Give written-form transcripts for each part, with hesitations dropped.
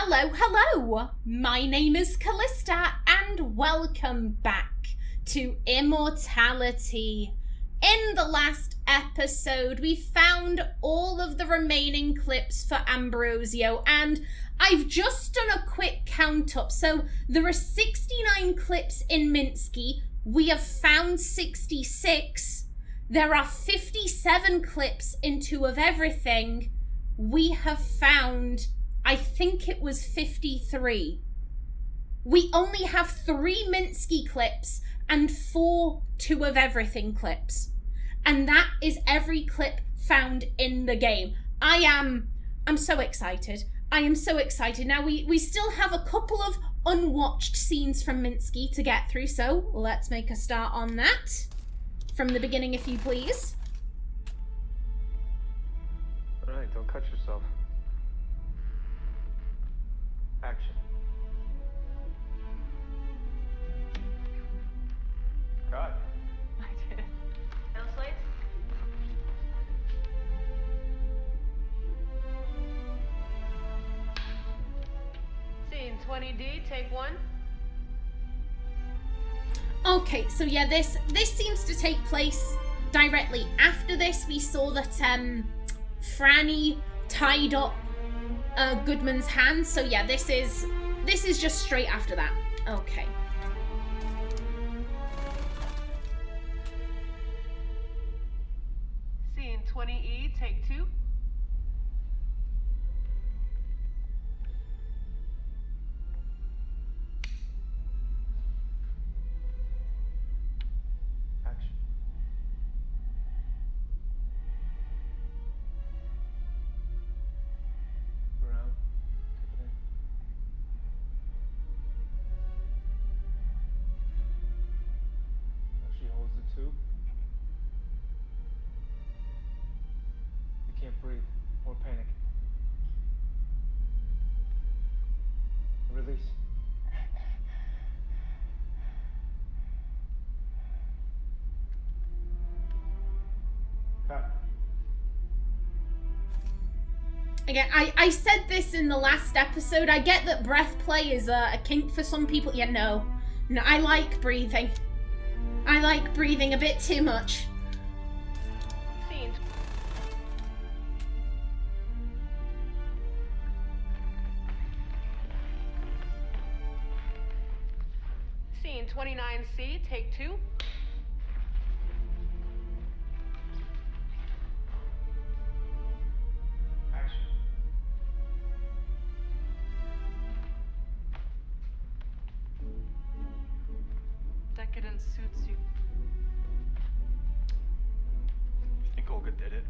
Hello! My name is Callista, and welcome back to Immortality. In the last episode, we found all of the remaining clips for Ambrosio, and I've just done a quick count up. So there are 69 clips in Minsky. We have found 66. There are 57 clips in Two of Everything. We have found, I think it was 53. We only have 3 Minsky clips and 4 Two of Everything clips. And that is every clip found in the game. I'm so excited. I am so excited. Now, we still have a couple of unwatched scenes from Minsky to get through, so let's make a start on that. From the beginning, if you please. Alright, don't cut yourself. Action. Cut. I did. No slates? Scene 20D, take 1. Okay, so yeah, this seems to take place directly after this. We saw that Franny tied up Goodman's hands. So yeah, this is just straight after that. Okay. Scene 20E, take 2. Action. Around. Take it in. Now she holds the tube. You can't breathe. More panic. Release. Cut. Again, I said this in the last episode. I get that breath play is a kink for some people. Yeah, no, I like breathing. I like breathing a bit too much. Scene. Scene 29C, take 2. Action. Decadence suits you. You think Olga did it?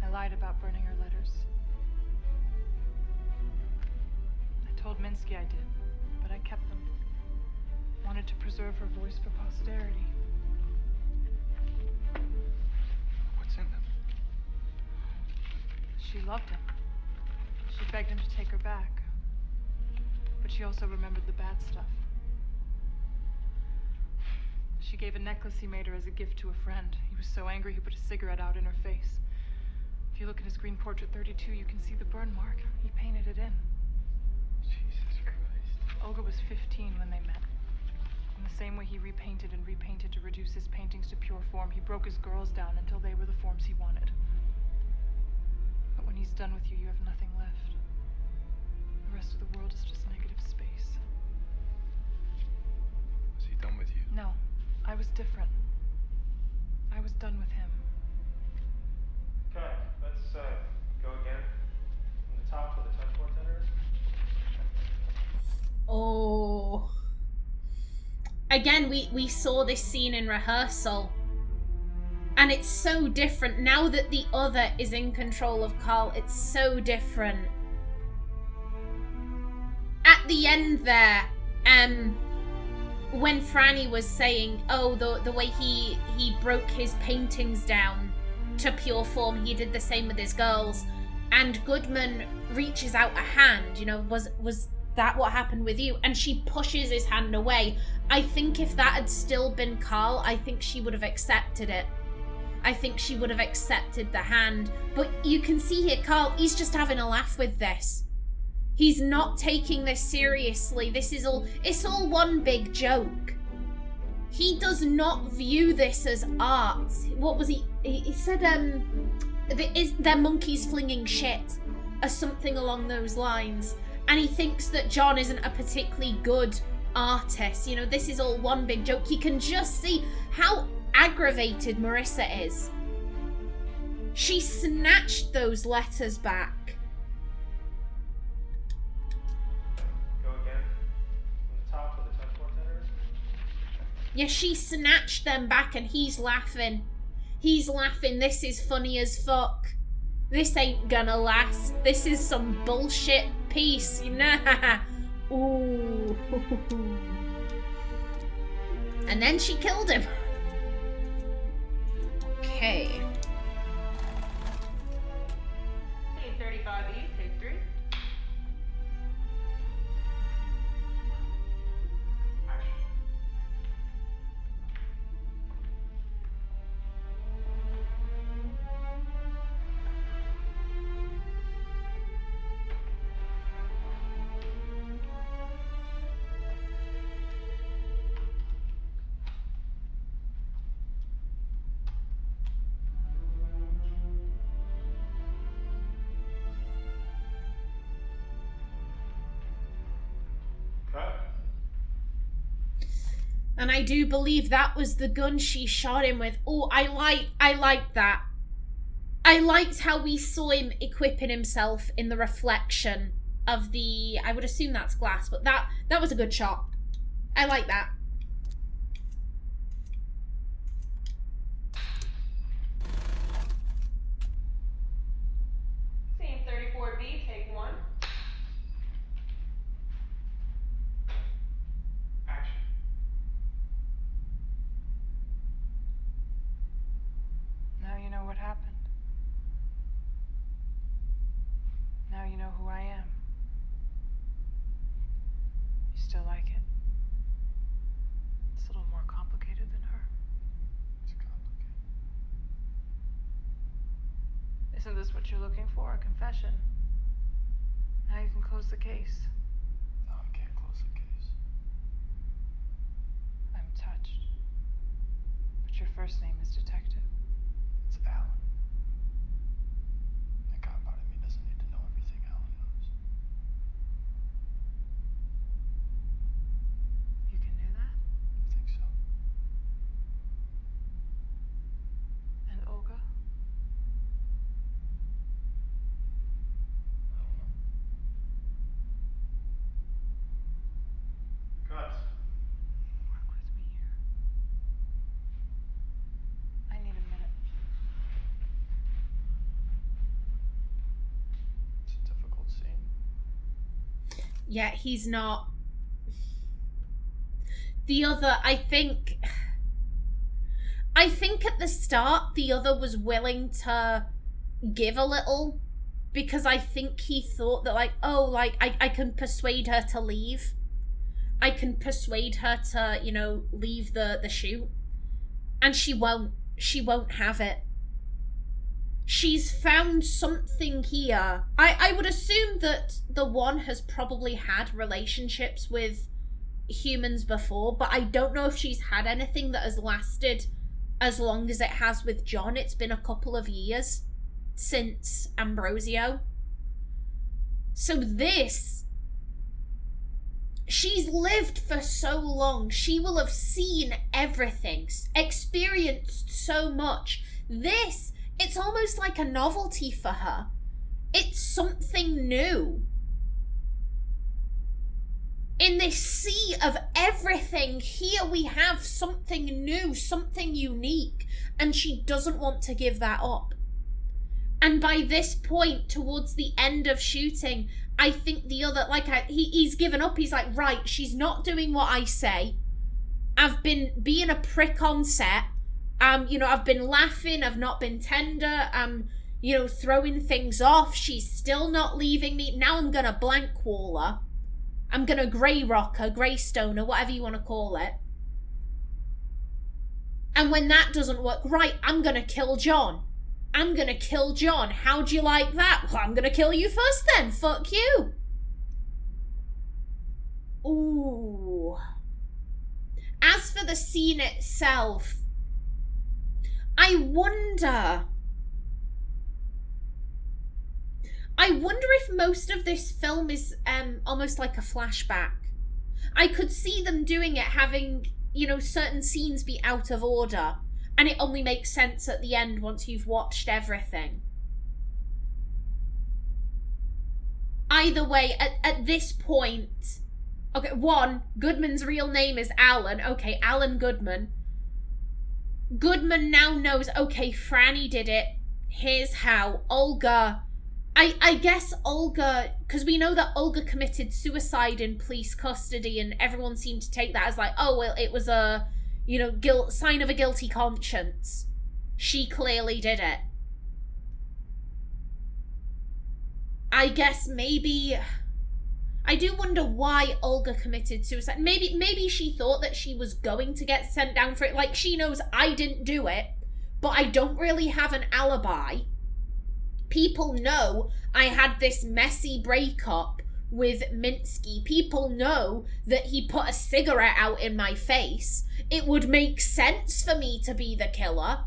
I lied about burning her letters. I told Minsky I did, but I kept them. Wanted to preserve her voice for posterity. What's in them? She loved him. She begged him to take her back. But she also remembered the bad stuff. She gave a necklace he made her as a gift to a friend. He was so angry he put a cigarette out in her face. If you look at his green portrait 32, you can see the burn mark. He painted it in. Jesus Christ. Olga was 15 when they met. In the same way he repainted and repainted to reduce his paintings to pure form, he broke his girls down until they were the forms he wanted. But when he's done with you, you have nothing left. The rest of the world is just negative space. Was he done with you? No, I was different. I was done with him. Okay, let's go again. From the top to the touch bartender. Oh. Again, we saw this scene in rehearsal. And it's so different. Now that the other is in control of Carl, it's so different. At the end there, when Franny was saying, oh, the way he broke his paintings down to pure form, he did the same with his girls. And Goodman reaches out a hand, you know, was that what happened with you? And she pushes his hand away. I think if that had still been Carl, I think she would have accepted it. I think she would have accepted the hand. But you can see here, Carl, he's just having a laugh with this. He's not taking this seriously. It's all one big joke. He does not view this as art. What was he said, they're monkeys flinging shit, or something along those lines. And he thinks that John isn't a particularly good artist. You know, this is all one big joke. You can just see how aggravated Marissa is. She snatched those letters back. Go again. From the top to the touchboard tender. Yeah, she snatched them back and he's laughing. He's laughing. This is funny as fuck. This ain't gonna last. This is some bullshit piece, you know? Ooh. And then she killed him. Okay. Scene 35E, take 3. Action. Cut. And I do believe that was the gun she shot him with. Oh, I like that. I liked how we saw him equipping himself in the reflection of the, I would assume that's glass, but that was a good shot. I like that. Scene 34B, take 1. Action. Now you know what happened. Now you know who I am. You still like it? It's a little more complicated than her. It's complicated. Isn't this what you're looking for? A confession? Now you can close the case. No, I can't close the case. I'm touched. But your first name is Detective. It's Alan. The cop part of me doesn't need to know everything Alan knows. You can do that? I think so. And Olga? I don't know. Cut. Work with me here. I need a minute. It's a difficult scene. Yeah, he's not. The other, I think at the start, the other was willing to give a little, because I think he thought that, like, oh, like, I can persuade her to leave. I can persuade her to, you know, leave the shoot. And she won't. She won't have it. She's found something here. I would assume that the one has probably had relationships with humans before, but I don't know if she's had anything that has lasted as long as it has with John. It's been a couple of years since Ambrosio. So this, she's lived for so long. She will have seen everything, experienced so much. This, it's almost like a novelty for her. It's something new. In this sea of everything, here we have something new, something unique, and she doesn't want to give that up. And by this point, towards the end of shooting, I think the other, he's given up. He's like, right, she's not doing what I say. I've been being a prick on set. I've been laughing. I've not been tender. Throwing things off. She's still not leaving me. Now I'm gonna blank wall her. I'm gonna grey rock her, grey stone her, whatever you want to call it. And when that doesn't work, right, I'm gonna kill John. I'm gonna kill John. How'd you like that? Well, I'm gonna kill you first then. Fuck you. Ooh. As for the scene itself, I wonder if most of this film is almost like a flashback. I could see them doing it, having, you know, certain scenes be out of order, and it only makes sense at the end once you've watched everything. Either way, at this point, okay, one, Goodman's real name is Alan. Okay, Alan Goodman. Goodman now knows, okay, Franny did it. Here's how. Olga, I guess Olga, because we know that Olga committed suicide in police custody, and everyone seemed to take that as like, oh, well, it was a, you know, sign of a guilty conscience. She clearly did it. I guess maybe, I do wonder why Olga committed suicide. Maybe she thought that she was going to get sent down for it. Like, she knows I didn't do it, but I don't really have an alibi. People know I had this messy breakup with Minsky. People know that he put a cigarette out in my face. It would make sense for me to be the killer.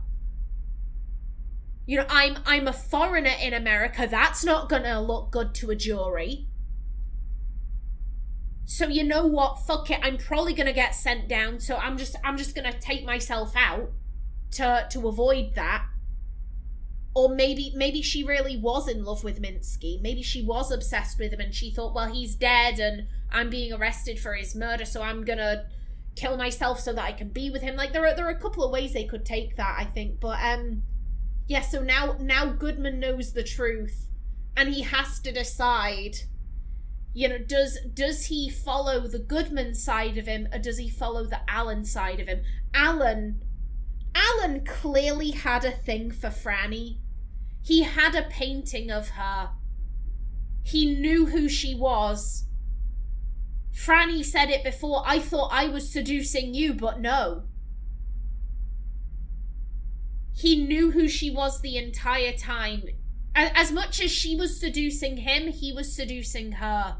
You know, I'm a foreigner in America. That's not gonna look good to a jury. So you know what? Fuck it. I'm probably gonna get sent down. So I'm just gonna take myself out to avoid that. Or maybe she really was in love with Minsky. Maybe she was obsessed with him and she thought, well, he's dead and I'm being arrested for his murder, so I'm gonna kill myself so that I can be with him. Like, there are a couple of ways they could take that, I think. But yeah, so now Goodman knows the truth and he has to decide, you know, does he follow the Goodman side of him or does he follow the Alan side of him? Alan clearly had a thing for Franny. He had a painting of her. He knew who she was. Franny said it before, I thought I was seducing you, but no. He knew who she was the entire time. As much as she was seducing him, he was seducing her.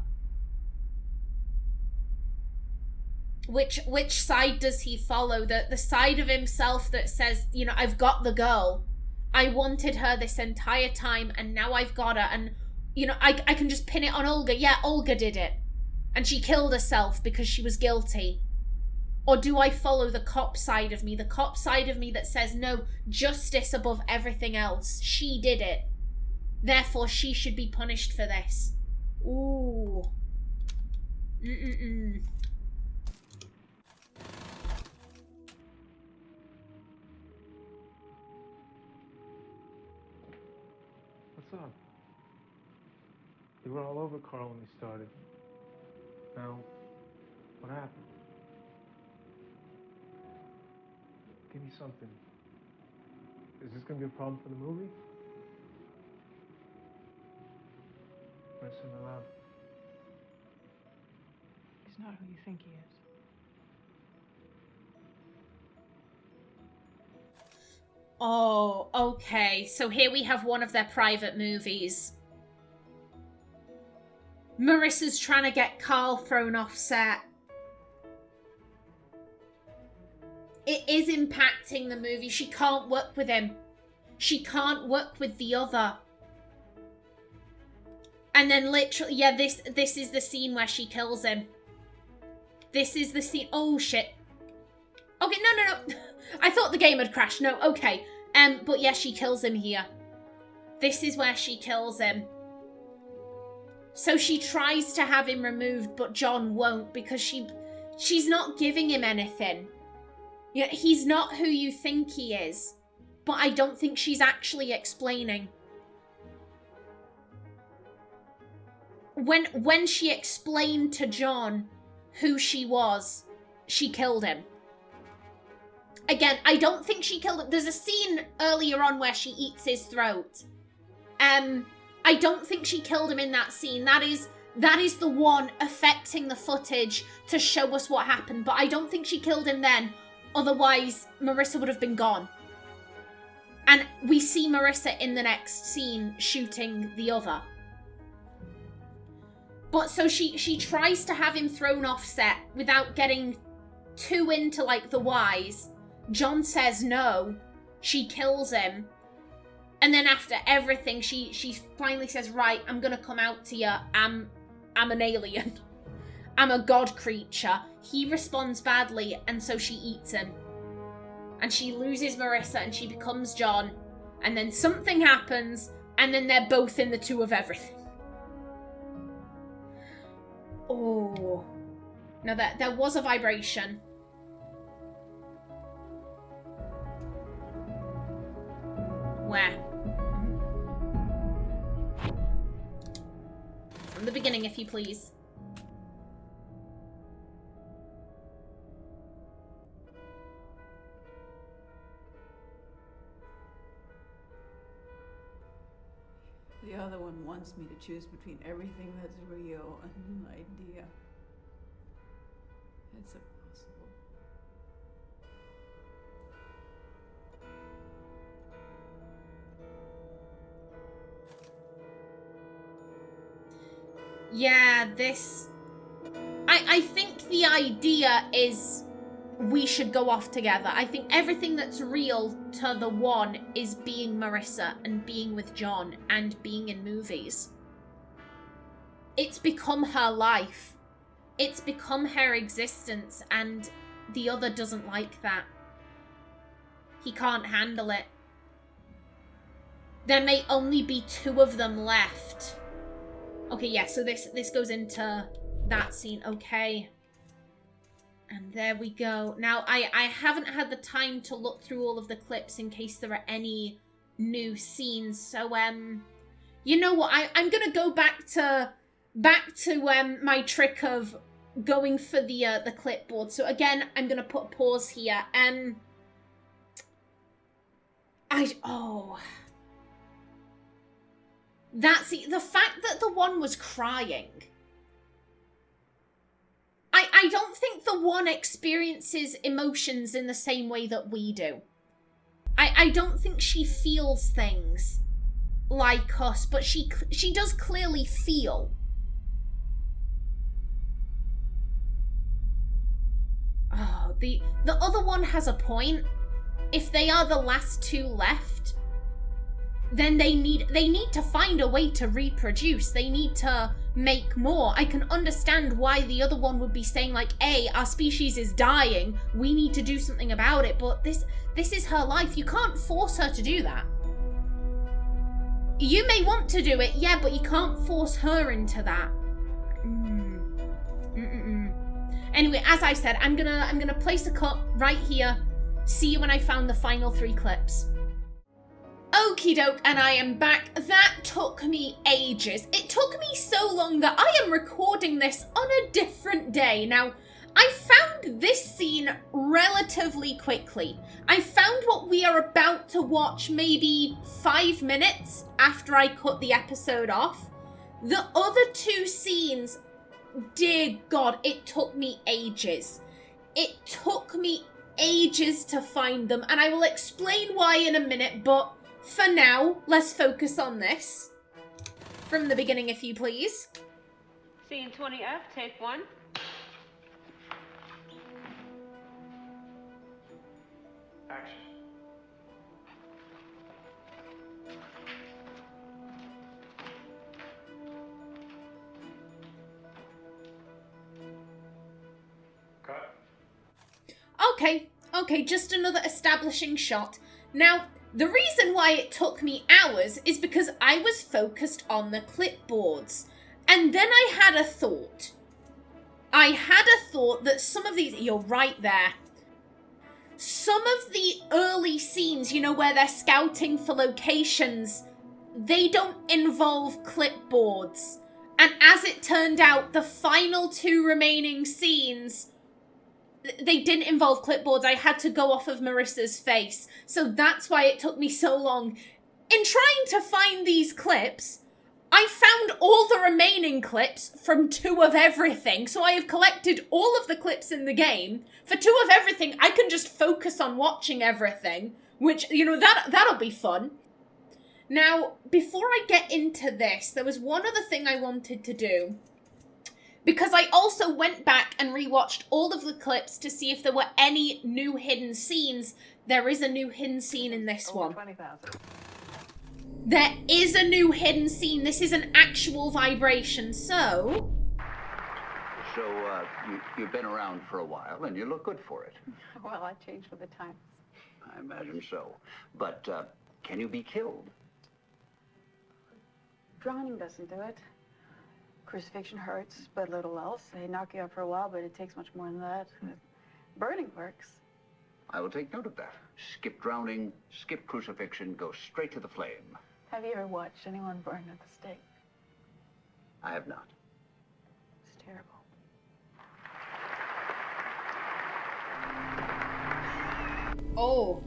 Which side does he follow? The side of himself that says, you know, I've got the girl. I wanted her this entire time and now I've got her, and, you know, I can just pin it on Olga. Yeah, Olga did it. And she killed herself because she was guilty. Or do I follow the cop side of me? The cop side of me that says, no, justice above everything else. She did it. Therefore, she should be punished for this. Ooh. What's up? You were all over Carl when we started. Now, what happened? Give me something. Is this gonna be a problem for the movie? Listen aloud. He's not who you think he is. Oh, okay. So here we have one of their private movies. Marissa's trying to get Carl thrown off set. It is impacting the movie. She can't work with him. She can't work with the other. And then literally, yeah, this is the scene where she kills him. This is the scene. Oh, shit. Okay, no. I thought the game had crashed. No, okay. But yeah, she kills him here. This is where she kills him. So she tries to have him removed, but John won't because she's not giving him anything. Yeah, he's not who you think he is. But I don't think she's actually explaining. When she explained to John who she was, she killed him. Again, I don't think she killed him. There's a scene earlier on where she eats his throat. I don't think she killed him in that scene. That is the one affecting the footage to show us what happened. But I don't think she killed him then. Otherwise, Marissa would have been gone. And we see Marissa in the next scene shooting the other. But so she tries to have him thrown off set without getting too into, like, the whys. John says no. She kills him. And then after everything, she finally says, right, I'm gonna come out to you. I'm an alien. I'm a god creature. He responds badly, and so she eats him. And she loses Marissa, and she becomes John. And then something happens, and then they're both in the two of everything. Oh. Now, there was a vibration. Where? From the beginning, if you please. The other one wants me to choose between everything that's real and an idea. It's impossible. Yeah, this... I think the idea is we should go off together. I think everything that's real to the one is being Marissa and being with John and being in movies. It's become her life. It's become her existence, and the other doesn't like that. He can't handle it. There may only be two of them left. Okay, yeah, so this goes into that scene. Okay. And there we go. Now, I haven't had the time to look through all of the clips in case there are any new scenes. So, you know what? I'm gonna go back to my trick of going for the clipboard. So again, I'm gonna put a pause here. That's the fact that the one was crying. I don't think the one experiences emotions in the same way that we do. I don't think she feels things like us, but she does clearly feel. Oh, the other one has a point. If they are the last two left, then they need to find a way to reproduce. They need to make more. I can understand why the other one would be saying, like, hey, our species is dying, we need to do something about it, but this is her life. You can't force her to do that. You may want to do it, yeah, but you can't force her into that. Anyway, as I said, I'm gonna place a cut right here. See you when I found the final 3 clips. Okie doke, and I am back. That took me ages. It took me so long that I am recording this on a different day. Now, I found this scene relatively quickly. I found what we are about to watch maybe 5 minutes after I cut the episode off. The other 2 scenes, dear God, it took me ages. It took me ages to find them, and I will explain why in a minute, but for now, let's focus on this. From the beginning, if you please. Scene 20F, take 1. Action. Cut. Okay, just another establishing shot. Now, the reason why it took me hours is because I was focused on the clipboards. And then I had a thought. I had a thought that some of these... You're right there. Some of the early scenes, you know, where they're scouting for locations, they don't involve clipboards. And as it turned out, the final 2 remaining scenes, they didn't involve clipboards. I had to go off of Marissa's face. So that's why it took me so long. In trying to find these clips, I found all the remaining clips from 2 of everything, so I have collected all of the clips in the game. For 2 of everything, I can just focus on watching everything, which, you know, that'll be fun. Now, before I get into this, there was one other thing I wanted to do. Because I also went back and rewatched all of the clips to see if there were any new hidden scenes. There is a new hidden scene in this one. 20,000. There is a new hidden scene. This is an actual vibration, so... So, you've been around for a while, and you look good for it. Well, I changed with the times. I imagine so. But, can you be killed? Drowning doesn't do it. Crucifixion hurts, but little else. They knock you out for a while, but it takes much more than that. Burning works. I will take note of that. Skip drowning, skip crucifixion, go straight to the flame. Have you ever watched anyone burn at the stake? I have not. It's terrible. Oh.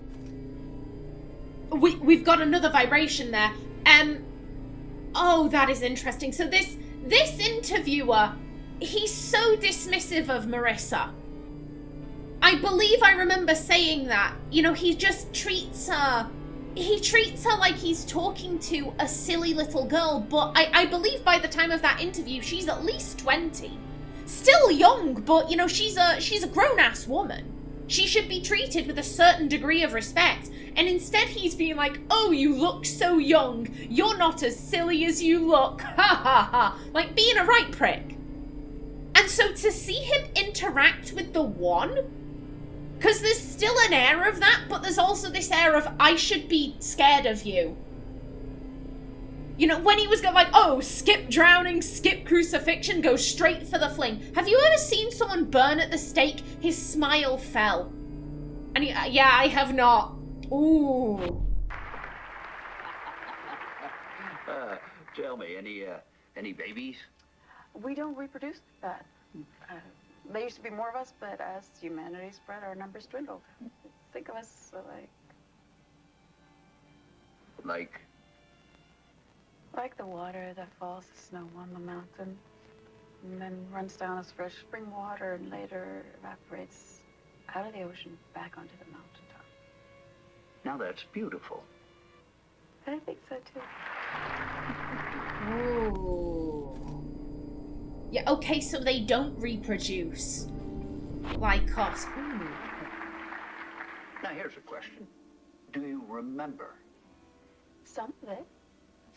We've got another vibration there. Oh, that is interesting. So this interviewer, he's so dismissive of Marissa. I believe I remember saying that. You know, he just treats her... He treats her like he's talking to a silly little girl, but I believe by the time of that interview, she's at least 20. Still young, but, you know, she's a grown-ass woman. She should be treated with a certain degree of respect. And instead he's being like, oh, you look so young. You're not as silly as you look. Ha ha ha. Like being a right prick. And so to see him interact with the one... Because there's still an air of that, but there's also this air of, I should be scared of you. You know, when he was going like, oh, skip drowning, skip crucifixion, go straight for the flame. Have you ever seen someone burn at the stake? His smile fell. And he, yeah, I have not. Ooh. Tell me, any babies? We don't reproduce that. There used to be more of us, but as humanity spread, our numbers dwindled. Think of us like the water that falls as snow on the mountain, and then runs down as fresh spring water, and later evaporates out of the ocean back onto the mountaintop. Now that's beautiful. I think so too. Ooh. Yeah, okay, so they don't reproduce. Like us. Ooh. Now here's a question. Do you remember? Some of it.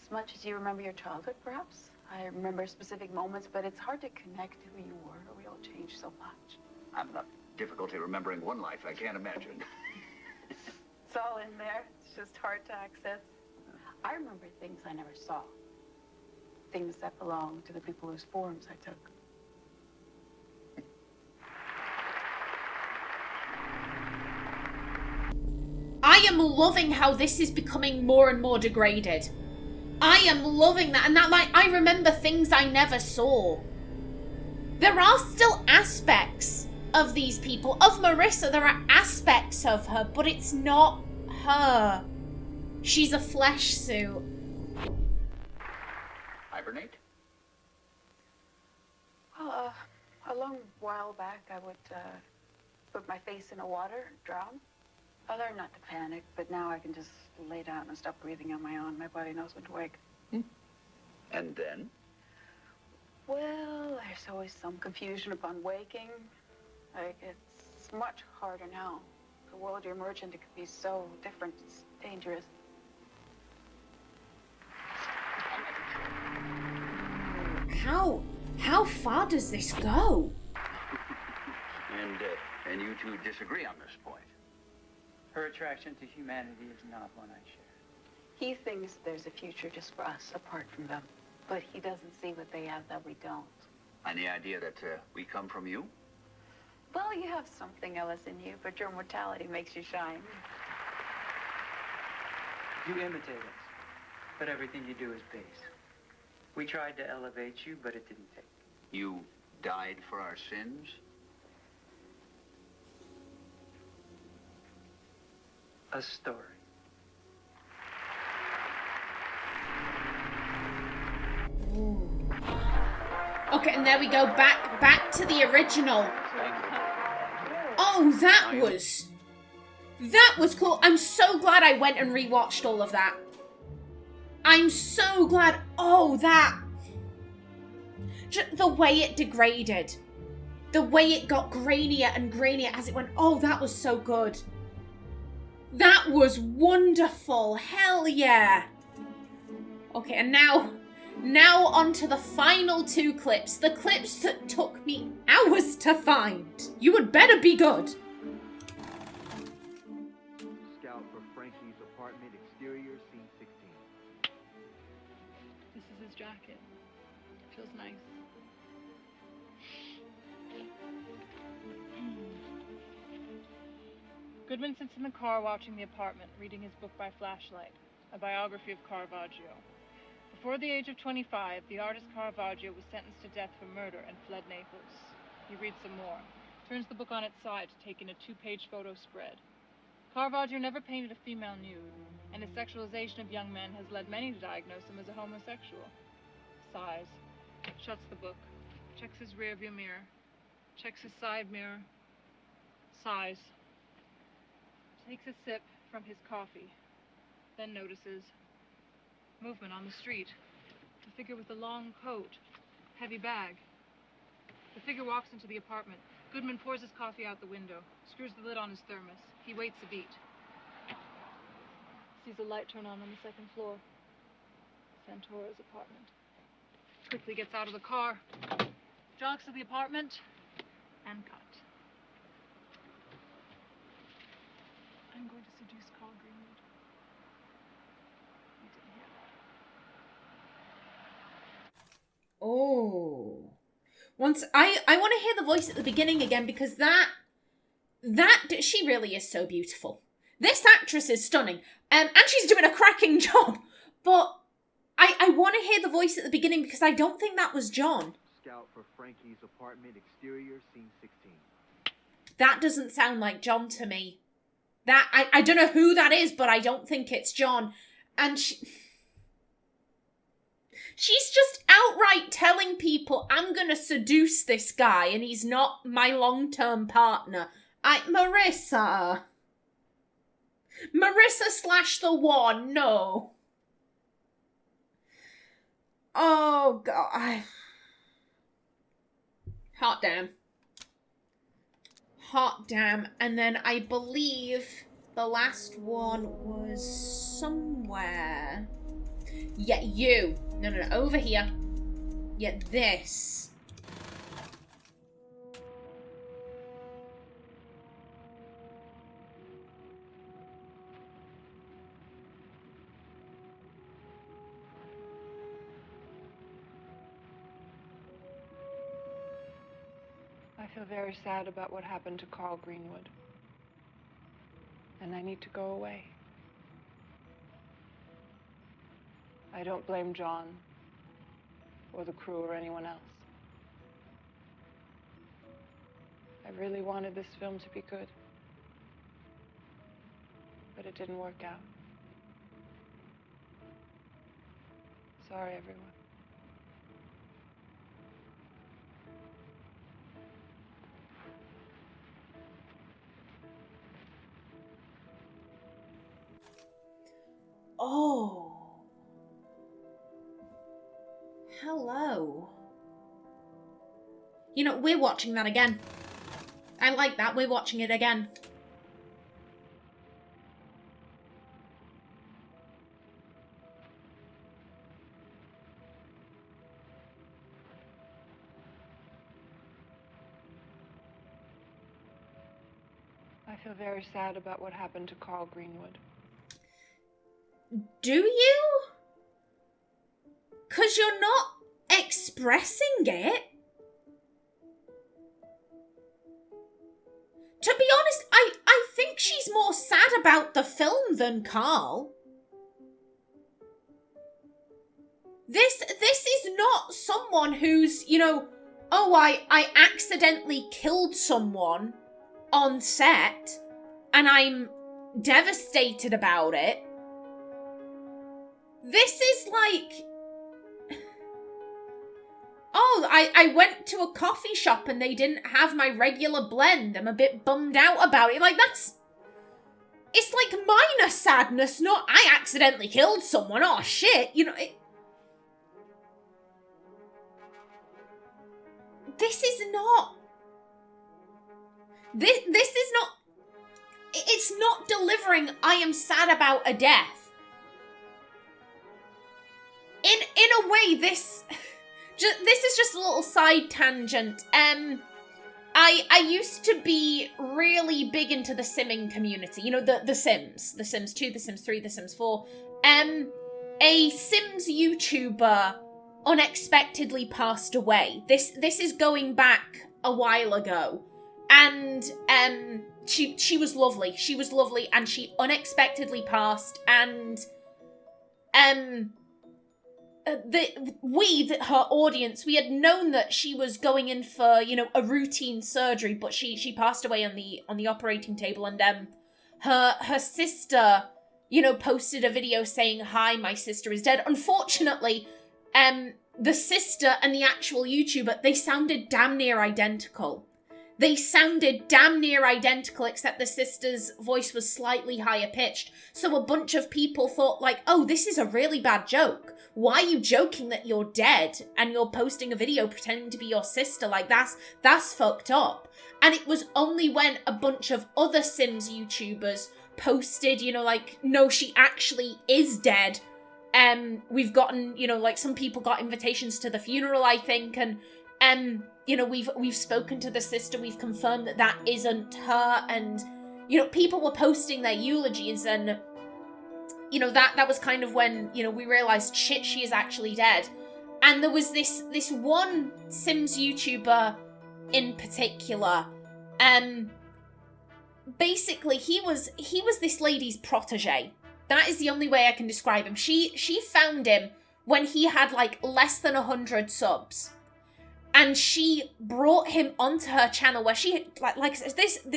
As much as you remember your childhood, perhaps. I remember specific moments, but it's hard to connect to who you were. We all changed so much. I'm not difficulty remembering one life, I can't imagine. It's all in there. It's just hard to access. I remember things I never saw. Things that belong to the people whose forms I took. I am loving how this is becoming more and more degraded. I am loving that. And that, like, I remember things I never saw. There are still aspects of these people. Of Marissa, there are aspects of her, but it's not her. She's a flesh suit. Hibernate? Well, a long while back, I would put my face in the water, drown. I learned not to panic, but now I can just lay down and stop breathing on my own. My body knows when to wake. And then? Well, there's always some confusion upon waking. Like, it's much harder now. The world you're emerging into could be so different. It's dangerous. How far does this go? And you two disagree on this point? Her attraction to humanity is not one I share. He thinks there's a future just for us, apart from them. But he doesn't see what they have that we don't. And the idea that we come from you? Well, you have something else in you, but your mortality makes you shine. You imitate us, but everything you do is base. We tried to elevate you, but it didn't take. You died for our sins? A story. Ooh. Okay, and there we go, back to the original. Oh, that was cool. I'm so glad I went and rewatched all of that. I'm so glad. Oh, just the way it degraded. The way it got grainier and grainier as it went. Oh, that was so good. That was wonderful. Hell yeah. Okay, and now on to the final two clips. The clips that took me hours to find. You had better be good. Scout for Frankie's apartment, exterior, scene 16. This is his jacket. Feels nice. Goodman sits in the car watching the apartment, reading his book by flashlight, a biography of Caravaggio. Before the age of 25, the artist Caravaggio was sentenced to death for murder and fled Naples. He reads some more, turns the book on its side to take in a 2-page photo spread. Caravaggio never painted a female nude, and his sexualization of young men has led many to diagnose him as a homosexual. Sighs, shuts the book, checks his rearview mirror, checks his side mirror, sighs, takes a sip from his coffee, then notices movement on the street. A figure with a long coat, heavy bag. The figure walks into the apartment. Goodman pours his coffee out the window, screws the lid on his thermos. He waits a beat. Sees a light turn on the second floor. Santora's apartment. Quickly gets out of the car, jogs to the apartment, and cut. I'm going to seduce Carl Greenwood. You didn't hear that. Oh. Once I want to hear the voice at the beginning again, because she really is so beautiful. This actress is stunning. And she's doing a cracking job. But I want to hear the voice at the beginning because I don't think that was John. Scout for Frankie's apartment, exterior, scene 16. That doesn't sound like John to me. I don't know who that is, but I don't think it's John. And she's just outright telling people, I'm gonna seduce this guy and he's not my long-term partner. Marissa / the one, no. Oh, God. Hot damn. Hot damn. And then I believe the last one was somewhere. Yeah, you. No, over here. Yeah, this. I feel very sad about what happened to Carl Greenwood. And I need to go away. I don't blame John or the crew or anyone else. I really wanted this film to be good. But it didn't work out. Sorry, everyone. Oh. Hello. You know, we're watching that again. I like that. We're watching it again. I feel very sad about what happened to Carl Greenwood. Do you? 'Cause you're not expressing it. To be honest, I think she's more sad about the film than Carl. This is not someone who's, you know, oh, I accidentally killed someone on set and I'm devastated about it. This is like... oh, I went to a coffee shop and they didn't have my regular blend. I'm a bit bummed out about it. Like, it's like minor sadness, not I accidentally killed someone. Oh, shit. You know, this is not... This is not... It's not delivering I am sad about a death. In a way, this is just a little side tangent. I used to be really big into the simming community. You know, the Sims. The Sims 2, The Sims 3, The Sims 4. A Sims YouTuber unexpectedly passed away. This is going back a while ago. And she was lovely. She was lovely and she unexpectedly passed, and her audience, we had known that she was going in for, you know, a routine surgery, but she passed away on the operating table, and her sister, you know, posted a video saying, "Hi, my sister is dead." Unfortunately, the sister and the actual YouTuber, they sounded damn near identical. They sounded damn near identical, except the sister's voice was slightly higher pitched. So a bunch of people thought, like, oh, this is a really bad joke. Why are you joking that you're dead and you're posting a video pretending to be your sister? Like, that's fucked up. And it was only when a bunch of other Sims YouTubers posted, you know, like, no, she actually is dead. We've gotten, you know, like, some people got invitations to the funeral, I think, and you know, we've spoken to the sister, we've confirmed that that isn't her, and, you know, people were posting their eulogies, and, you know, that was kind of when, you know, we realized, shit, she is actually dead. And there was this one Sims YouTuber in particular, basically he was this lady's protege. That is the only way I can describe him. She found him when he had like less than 100 subs. And she brought him onto her channel where she,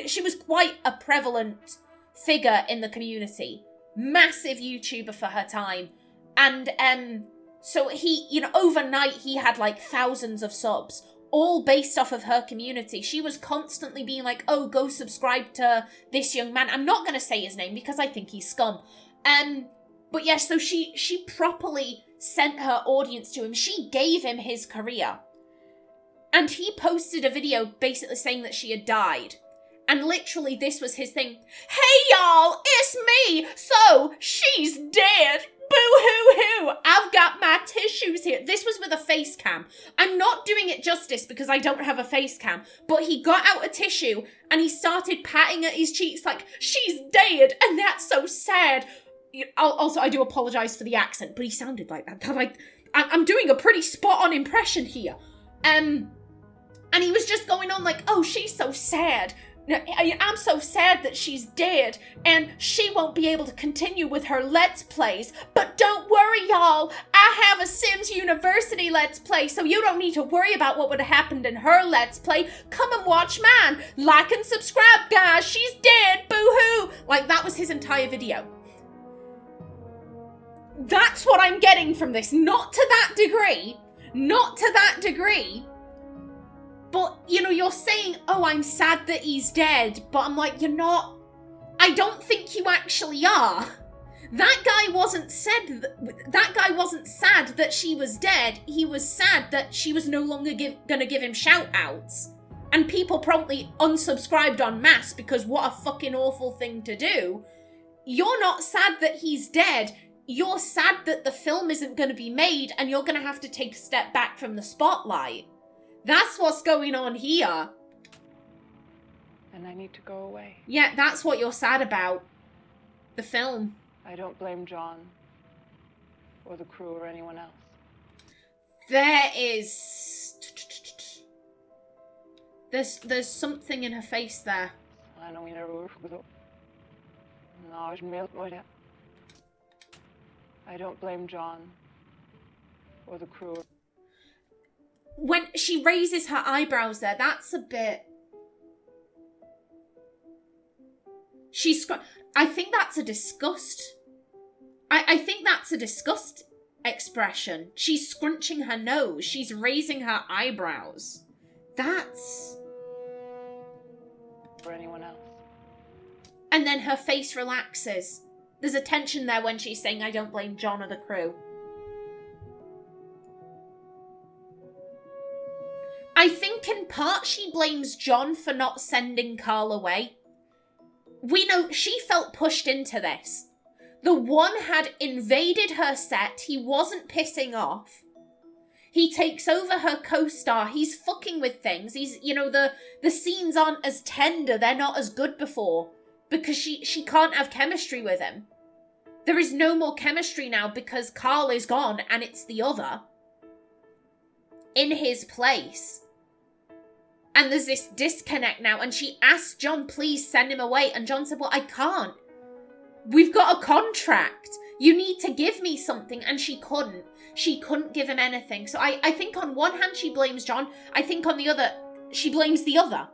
she was quite a prevalent figure in the community. Massive YouTuber for her time. And so he, you know, overnight he had like thousands of subs, all based off of her community. She was constantly being like, oh, go subscribe to this young man. I'm not going to say his name because I think he's scum. But yeah, so she properly sent her audience to him. She gave him his career. And he posted a video basically saying that she had died. And literally this was his thing. Hey y'all, it's me! So, she's dead! Boo-hoo-hoo! I've got my tissues here. This was with a face cam. I'm not doing it justice because I don't have a face cam. But he got out a tissue and he started patting at his cheeks like, she's dead! And that's so sad. Also, I do apologise for the accent, but he sounded like that. Like, I'm doing a pretty spot-on impression here. And he was just going on like, oh, she's so sad. I'm so sad that she's dead, and she won't be able to continue with her Let's Plays. But don't worry, y'all. I have a Sims University Let's Play, so you don't need to worry about what would have happened in her Let's Play. Come and watch mine. Like and subscribe, guys. She's dead. Boo-hoo. Like, that was his entire video. That's what I'm getting from this. Not to that degree. Not to that degree. But, you know, you're saying, oh, I'm sad that he's dead. But I'm like, you're not. I don't think you actually are. That guy wasn't sad that she was dead. He was sad that she was no longer gonna give him shout-outs. And people promptly unsubscribed en masse because what a fucking awful thing to do. You're not sad that he's dead. You're sad that the film isn't going to be made and you're going to have to take a step back from the spotlight. That's what's going on here. And I need to go away. Yeah, that's what you're sad about. The film. I don't blame John or the crew or anyone else. There is... There's something in her face there. I don't blame John or the crew. When she raises her eyebrows there, that's a bit... I think that's a disgust. I think that's a disgust expression. She's scrunching her nose. She's raising her eyebrows. That's... For anyone else. And then her face relaxes. There's a tension there when she's saying, I don't blame John or the crew. I think in part she blames John for not sending Carl away. We know she felt pushed into this. The one had invaded her set. He wasn't pissing off. He takes over her co-star. He's fucking with things. He's, you know, the scenes aren't as tender. They're not as good before. Because she can't have chemistry with him. There is no more chemistry now because Carl is gone and it's the other in his place. And there's this disconnect now, and she asked John, please send him away. And John said, well, I can't. We've got a contract. You need to give me something. And she couldn't. She couldn't give him anything. So I think on one hand she blames John. I think on the other, she blames the other.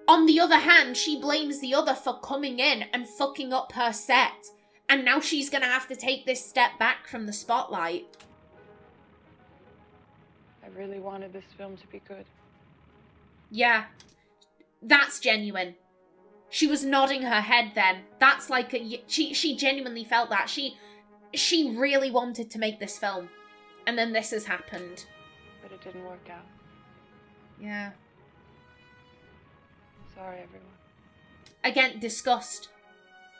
On the other hand, she blames the other for coming in and fucking up her set. And now she's going to have to take this step back from the spotlight. I really wanted this film to be good. Yeah, that's genuine. She was nodding her head then. That's like she genuinely felt that. She really wanted to make this film. And then this has happened. But it didn't work out. Yeah. Sorry, everyone. Again, disgust.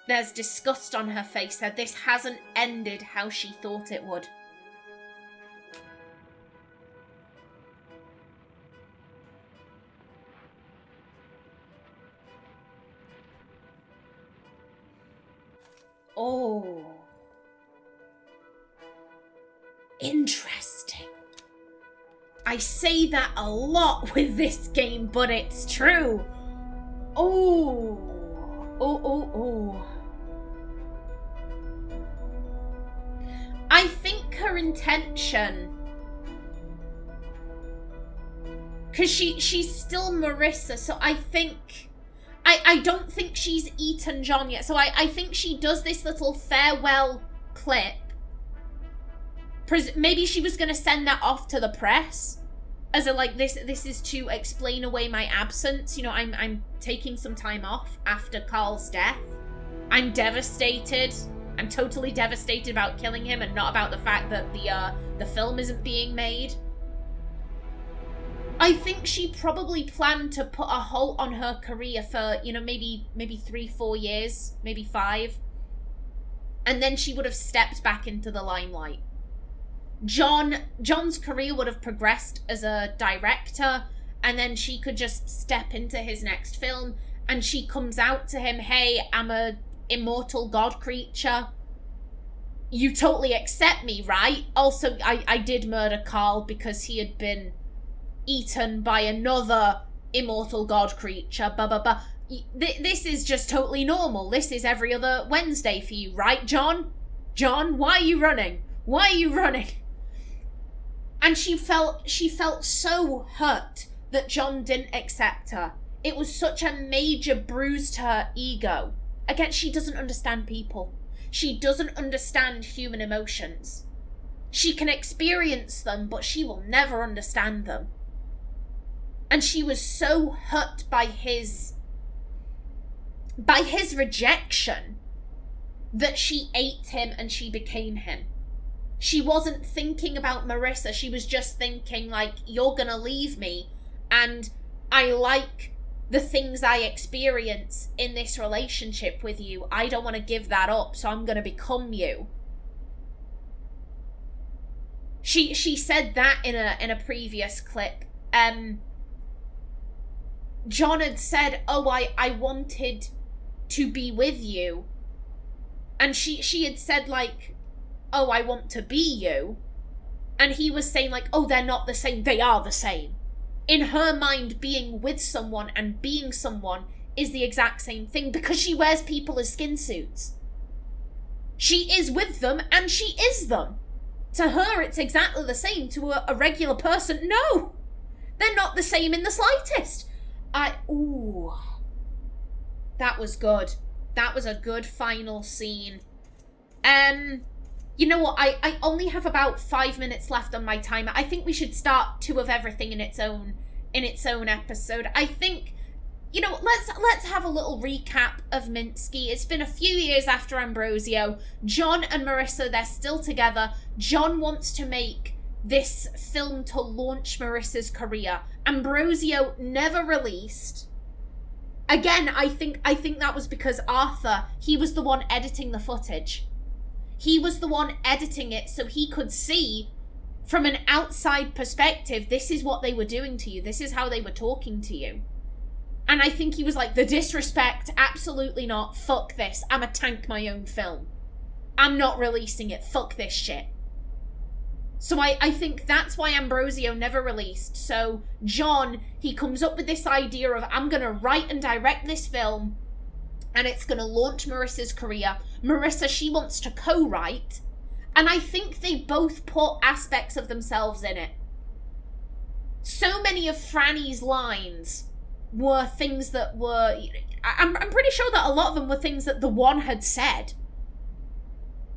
There's disgust on her face that this hasn't ended how she thought it would. Oh. Interesting. I say that a lot with this game, but it's true. Oh. Oh. I think her intention... Because she's still Marissa, so I think... I don't think she's eaten John yet. So I think she does this little farewell clip. Maybe she was going to send that off to the press. As a, like, this is to explain away my absence. You know, I'm taking some time off after Carl's death. I'm devastated. I'm totally devastated about killing him and not about the fact that the film isn't being made. I think she probably planned to put a halt on her career for, you know, maybe 3-4 years, maybe 5. And then she would have stepped back into the limelight. John's career would have progressed as a director, and then she could just step into his next film, and she comes out to him, hey, I'm a immortal god creature. You totally accept me, right? Also, I did murder Carl because he had been eaten by another immortal god creature, blah, blah, blah. This is just totally normal. This is every other Wednesday for you, right, John? John, why are you running? Why are you running? And she felt so hurt that John didn't accept her. It was such a major bruise to her ego. Again, she doesn't understand people. She doesn't understand human emotions. She can experience them, but she will never understand them. And she was so hurt by his rejection that she ate him and she became him. She wasn't thinking about Marissa. She was just thinking, like, you're gonna leave me, and I like the things I experience in this relationship with you. I don't want to give that up, so I'm gonna become you. She said that in a previous clip. John had said, oh, I wanted to be with you. And she had said, like, oh, I want to be you. And he was saying, like, oh, they're not the same. They are the same. In her mind, being with someone and being someone is the exact same thing because she wears people as skin suits. She is with them and she is them. To her, it's exactly the same. To a regular person, no. They're not the same in the slightest. Ooh. That was good. That was a good final scene. You know what? I only have about 5 minutes left on my timer. I think we should start Two of Everything in its own episode. I think, you know, let's have a little recap of Minsky. It's been a few years after Ambrosio. John and Marissa, they're still together. John wants to make this film to launch Marissa's career. Ambrosio never released. Again, I think that was because Arthur, he was the one editing the footage. He was the one editing it so he could see from an outside perspective, this is what they were doing to you. This is how they were talking to you. And I think he was like, the disrespect, absolutely not. Fuck this. I'm a tank my own film. I'm not releasing it. Fuck this shit. So I think that's why Ambrosio never released. So John, he comes up with this idea of, I'm going to write and direct this film and it's going to launch Marissa's career. Marissa, she wants to co-write. And I think they both put aspects of themselves in it. So many of Franny's lines were things that were... I'm pretty sure that a lot of them were things that the one had said.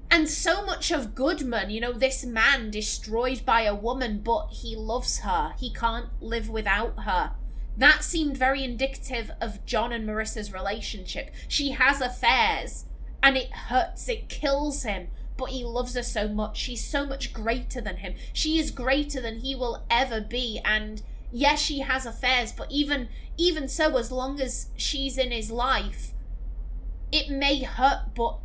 And so much of Goodman, you know, this man destroyed by a woman, but he loves her. He can't live without her. That seemed very indicative of John and Marissa's relationship. She has affairs, and it hurts, it kills him, but he loves her so much. She's so much greater than him. She is greater than he will ever be, and yes, she has affairs, but even so, as long as she's in his life, it may hurt, but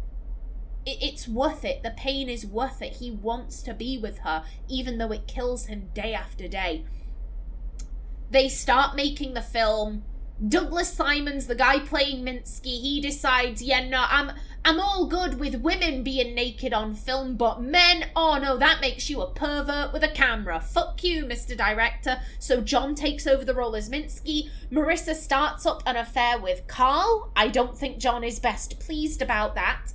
it's worth it. The pain is worth it. He wants to be with her, even though it kills him day after day. They start making the film. Douglas Simons, the guy playing Minsky, he decides, yeah, no, I'm all good with women being naked on film, but men, oh no, that makes you a pervert with a camera. Fuck you, Mr. Director. So John takes over the role as Minsky. Marissa starts up an affair with Carl. I don't think John is best pleased about that.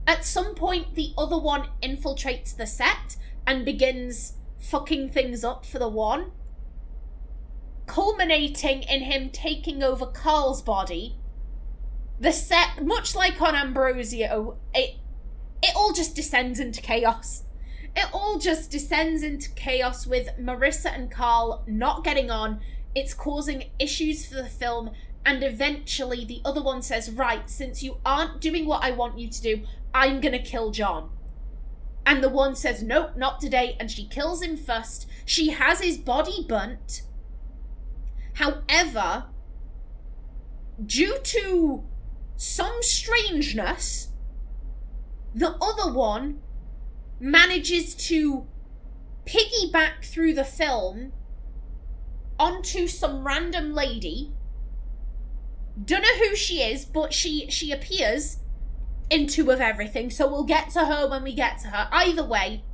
At some point, the other one infiltrates the set and begins fucking things up for the one, culminating in him taking over Carl's body. The set, much like on Ambrosio, it all just descends into chaos. It all just descends into chaos with Marissa and Carl not getting on. It's causing issues for the film, and eventually the other one says, right, since you aren't doing what I want you to do, I'm gonna kill John. And the one says, nope, not today, and she kills him first. She has his body burnt. However, due to some strangeness, the other one manages to piggyback through the film onto some random lady. Don't know who she is, but she appears in Two of Everything, so we'll get to her when we get to her. Either way,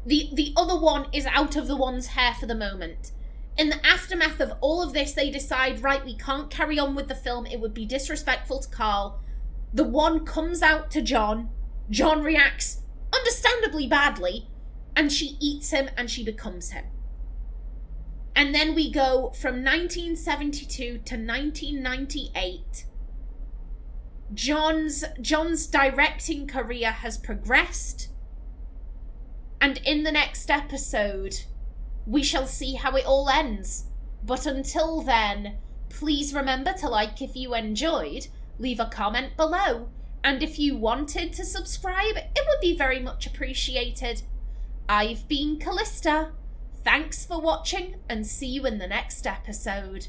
the other one is out of the one's hair for the moment. In the aftermath of all of this, they decide, right, we can't carry on with the film. It would be disrespectful to Carl. The one comes out to John. John reacts understandably badly, and she eats him and she becomes him. And then we go from 1972 to 1998. John's directing career has progressed, and in the next episode, we shall see how it all ends. But until then, please remember to like if you enjoyed, leave a comment below, and if you wanted to subscribe, it would be very much appreciated. I've been Callista. Thanks for watching, and see you in the next episode.